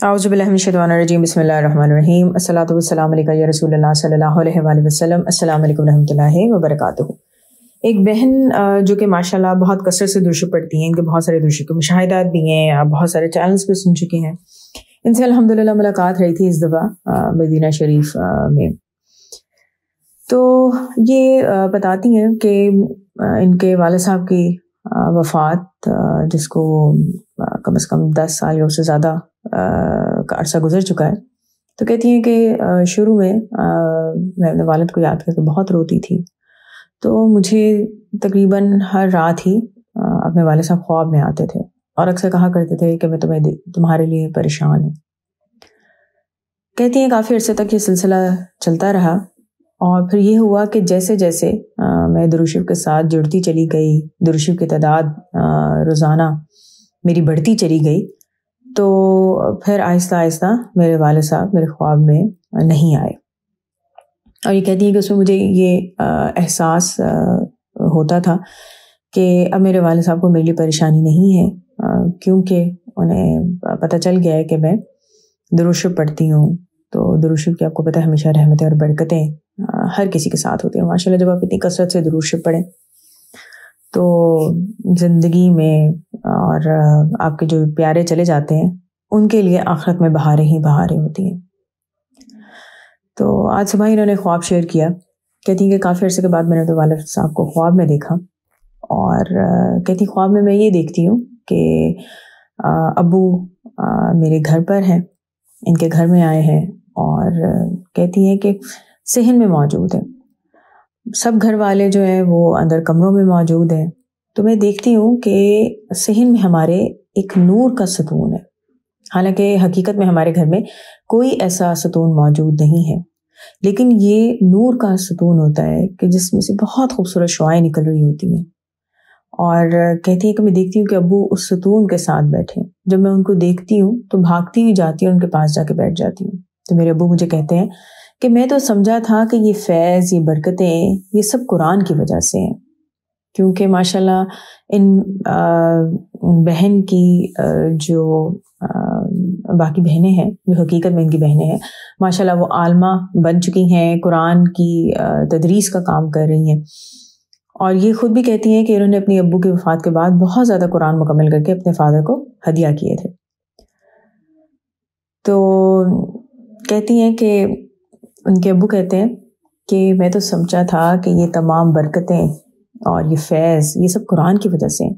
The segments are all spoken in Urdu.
اعوذ باللہ من الشیطان الرجیم بسم اللہ الرحمن الرحیم الصلاۃ والسلام علیکہ یا رسول اللہ صلی اللہ علیہ وآلہ وسلم. السلام علیکم ورحمۃ اللہ وبرکاتہ. ایک بہن جو کہ ماشاءاللہ بہت کثرت سے درود پڑھتی ہیں، ان کے بہت سارے درود کے مشاہدات بھی ہیں، آپ بہت سارے چینلز پہ سن چکے ہیں. ان سے الحمدللہ ملاقات رہی تھی اس دفعہ مدینہ شریف میں. تو یہ بتاتی ہیں کہ ان کے والد صاحب کی وفات، جس کو کم از کم 10 سال یا اس سے زیادہ کا عرصہ گزر چکا ہے، تو کہتی ہیں کہ شروع میں اپنے والد کو یاد کر کے بہت روتی تھی. تو مجھے تقریباً ہر رات ہی اپنے والد صاحب خواب میں آتے تھے اور اکثر کہا کرتے تھے کہ میں تمہارے لیے پریشان ہوں. کہتی ہیں کافی عرصے تک یہ سلسلہ چلتا رہا، اور پھر یہ ہوا کہ جیسے جیسے میں درود شریف کے ساتھ جڑتی چلی گئی، درود شریف کی تعداد روزانہ میری بڑھتی چلی گئی، تو پھر آہستہ آہستہ میرے والد صاحب میرے خواب میں نہیں آئے. اور یہ کہتی ہیں کہ اس میں مجھے یہ احساس ہوتا تھا کہ اب میرے والد صاحب کو میرے لیے پریشانی نہیں ہے، کیونکہ انہیں پتہ چل گیا ہے کہ میں درود شریف پڑھتی ہوں. تو درود شریف کی آپ کو پتہ ہے ہمیشہ رحمتیں اور برکتیں ہر کسی کے ساتھ ہوتی ہیں. ماشاءاللہ جب آپ اتنی کثرت سے درود شریف پڑھیں تو زندگی میں اور آپ کے جو پیارے چلے جاتے ہیں ان کے لیے آخرت میں بہاریں ہی بہاریں ہوتی ہیں. تو آج صبح انہوں نے خواب شیئر کیا. کہتی ہیں کہ کافی عرصے کے بعد میں نے تو والد صاحب کو خواب میں دیکھا، اور کہتی خواب میں یہ دیکھتی ہوں کہ ابو میرے گھر پر ہیں، ان کے گھر میں آئے ہیں، اور کہتی ہیں کہ صحن میں موجود ہیں. سب گھر والے جو ہیں وہ اندر کمروں میں موجود ہیں. تو میں دیکھتی ہوں کہ صحن میں ہمارے ایک نور کا ستون ہے. حالانکہ حقیقت میں ہمارے گھر میں کوئی ایسا ستون موجود نہیں ہے، لیکن یہ نور کا ستون ہوتا ہے کہ جس میں سے بہت خوبصورت شعاعیں نکل رہی ہوتی ہیں. اور کہتی ہے کہ میں دیکھتی ہوں کہ ابو اس ستون کے ساتھ بیٹھے. جب میں ان کو دیکھتی ہوں تو بھاگتی ہوئی جاتی ہوں، ان کے پاس جا کے بیٹھ جاتی ہوں. تو میرے ابو مجھے کہتے ہیں کہ میں تو سمجھا تھا کہ یہ فیض، یہ برکتیں، یہ سب قرآن کی وجہ سے ہیں، کیونکہ ماشاءاللہ ان بہن کی جو باقی بہنیں ہیں، جو حقیقت میں ان کی بہنیں ہیں، ماشاءاللہ وہ عالمہ بن چکی ہیں، قرآن کی تدریس کا کام کر رہی ہیں. اور یہ خود بھی کہتی ہیں کہ انہوں نے اپنی ابو کی وفات کے بعد بہت زیادہ قرآن مکمل کر کے اپنے فادر کو ہدیہ کیے تھے. تو کہتی ہیں کہ ان کے ابو کہتے ہیں کہ میں تو سمجھا تھا کہ یہ تمام برکتیں اور یہ فیض یہ سب قرآن کی وجہ سے ہیں،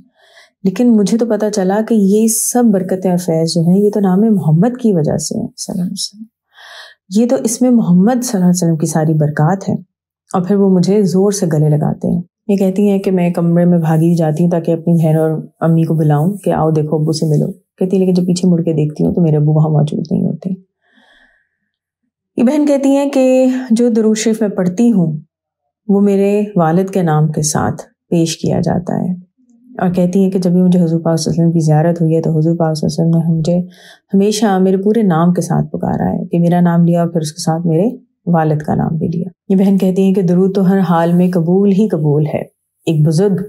لیکن مجھے تو پتہ چلا کہ یہ سب برکتیں اور فیض جو ہیں یہ تو نام محمد کی وجہ سے ہیں صلی اللہ علیہ وسلم. یہ تو اس میں محمد صلی اللہ علیہ وسلم کی ساری برکات ہیں. اور پھر وہ مجھے زور سے گلے لگاتے ہیں. یہ کہتی ہیں کہ میں کمرے میں بھاگی جاتی ہوں تاکہ اپنی بہن اور امی کو بلاؤں کہ آؤ دیکھو ابو سے ملو. کہتی ہے لیکن جب پیچھے مڑ کے دیکھتی ہوں تو میرے ابو وہاں موجود نہیں ہوتے. یہ بہن کہتی ہیں کہ جو درود شریف میں پڑھتی ہوں وہ میرے والد کے نام کے ساتھ پیش کیا جاتا ہے. اور کہتی ہیں کہ جب بھی مجھے حضور پاک صلی اللہ علیہ وسلم کی زیارت ہوئی ہے تو حضور پاک صلی اللہ علیہ وسلم نے مجھے ہمیشہ میرے پورے نام کے ساتھ پکارا ہے، کہ میرا نام لیا اور پھر اس کے ساتھ میرے والد کا نام بھی لیا. یہ بہن کہتی ہیں کہ درود تو ہر حال میں قبول ہی قبول ہے. ایک بزرگ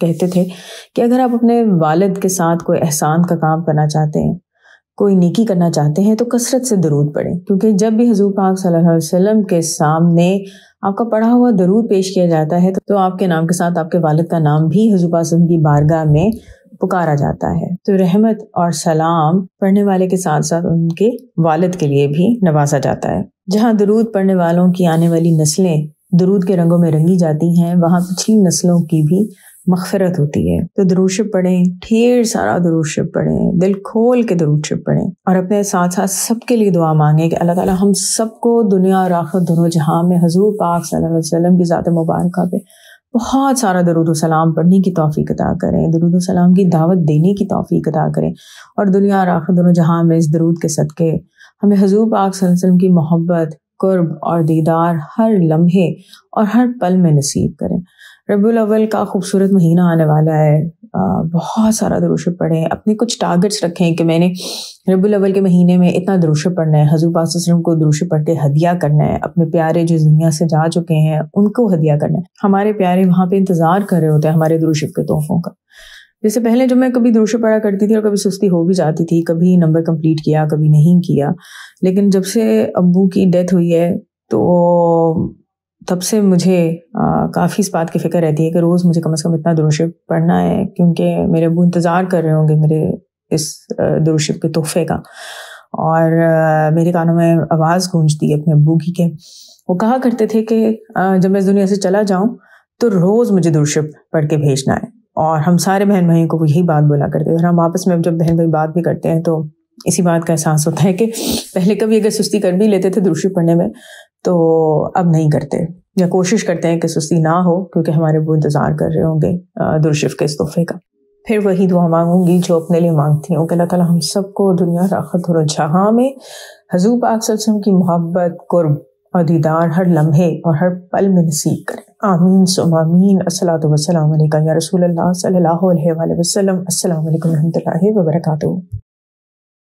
کہتے تھے کہ اگر آپ اپنے والد کے ساتھ کوئی احسان کا کام کرنا چاہتے ہیں، کوئی نیکی کرنا چاہتے ہیں، تو کثرت سے درود پڑھیں، کیونکہ جب بھی حضور پاک صلی اللہ علیہ وسلم کے سامنے آپ کا پڑھا ہوا درود پیش کیا جاتا ہے تو آپ کے نام کے ساتھ آپ کے والد کا نام بھی حضور پاک صلی اللہ علیہ وسلم کی بارگاہ میں پکارا جاتا ہے. تو رحمت اور سلام پڑھنے والے کے ساتھ ساتھ ان کے والد کے لیے بھی نوازا جاتا ہے. جہاں درود پڑھنے والوں کی آنے والی نسلیں درود کے رنگوں میں رنگی جاتی ہیں، وہاں پچھلی نسلوں کی بھی مغفرت ہوتی ہے. تو درود شریف پڑھیں، ڈھیر سارا درود شریف پڑھیں، دل کھول کے درود شریف پڑھیں، اور اپنے ساتھ ساتھ سب کے لیے دعا مانگیں کہ اللہ تعالیٰ ہم سب کو دنیا اور آخرت دونوں جہاں میں حضور پاک صلی اللہ علیہ وسلم کی ذات مبارکہ پہ بہت سارا درود و سلام پڑھنے کی توفیق عطا کریں، درود و سلام کی دعوت دینے کی توفیق عطا کریں، اور دنیا اور آخرت دونوں جہاں میں اس درود کے صدقے ہمیں حضور پاک صلی اللہ علیہ وسلم کی محبت، قرب اور دیدار ہر لمحے اور ہر پل میں نصیب کریں. ربیع الاول کا خوبصورت مہینہ آنے والا ہے، بہت سارا درود شریف پڑھیں. اپنے کچھ ٹارگٹس رکھیں کہ میں نے ربیع الاول کے مہینے میں اتنا درود شریف پڑھنا ہے، حضور پاک صلی اللہ علیہ وسلم کو درود شریف پڑھ کے ہدیہ کرنا ہے، اپنے پیارے جو دنیا سے جا چکے ہیں ان کو ہدیہ کرنا ہے. ہمارے پیارے وہاں پہ انتظار کر رہے ہوتے ہیں ہمارے درود شریف کے تحفوں کا. جیسے پہلے جب میں کبھی درود شریف پڑھا کرتی تھی اور کبھی سستی ہو بھی جاتی تھی، کبھی نمبر کمپلیٹ کیا کبھی نہیں کیا، لیکن جب سے ابو کی ڈیتھ ہوئی ہے تو تب سے مجھے کافی اس بات کی فکر رہتی ہے کہ روز مجھے کم از کم اتنا درود شریف پڑھنا ہے، کیونکہ میرے ابو انتظار کر رہے ہوں گے میرے اس درود شریف کے تحفے کا. اور میرے کانوں میں آواز گونجتی ہے اپنے ابو کی کہ وہ کہا کرتے تھے کہ جب میں اس دنیا سے چلا جاؤں تو روز مجھے درود شریف پڑھ کے بھیجنا ہے. اور ہم سارے بہن بھائیوں کو یہی بات بولا کرتے ہیں، اور ہم آپس میں جب بہن بھائی بات بھی کرتے ہیں تو اسی بات کا احساس ہوتا ہے کہ پہلے کبھی اگر سستی کر بھی لیتے تھے درود شریف پڑھنے میں تو اب نہیں کرتے، یا کوشش کرتے ہیں کہ سستی نہ ہو کیونکہ ہمارے ابو انتظار کر رہے ہوں گے درود شریف کے اس تحفے کا. پھر وہی دعا مانگوں گی جو اپنے لیے مانگتی ہوں کہ اللہ تعالیٰ ہم سب کو دنیا آخرت اور جہاں میں حضور پاک صلی اللہ علیہ وسلم کی محبت، قرب اور دیدار ہر لمحے اور ہر پل میں نصیب کریں. آمین ثم آمین. الصلاۃ والسلام علیکہ یا رسول اللہ صلی اللہ علیہ وآلہ وسلم. السلام علیکم ورحمۃ اللہ وبرکاتہ.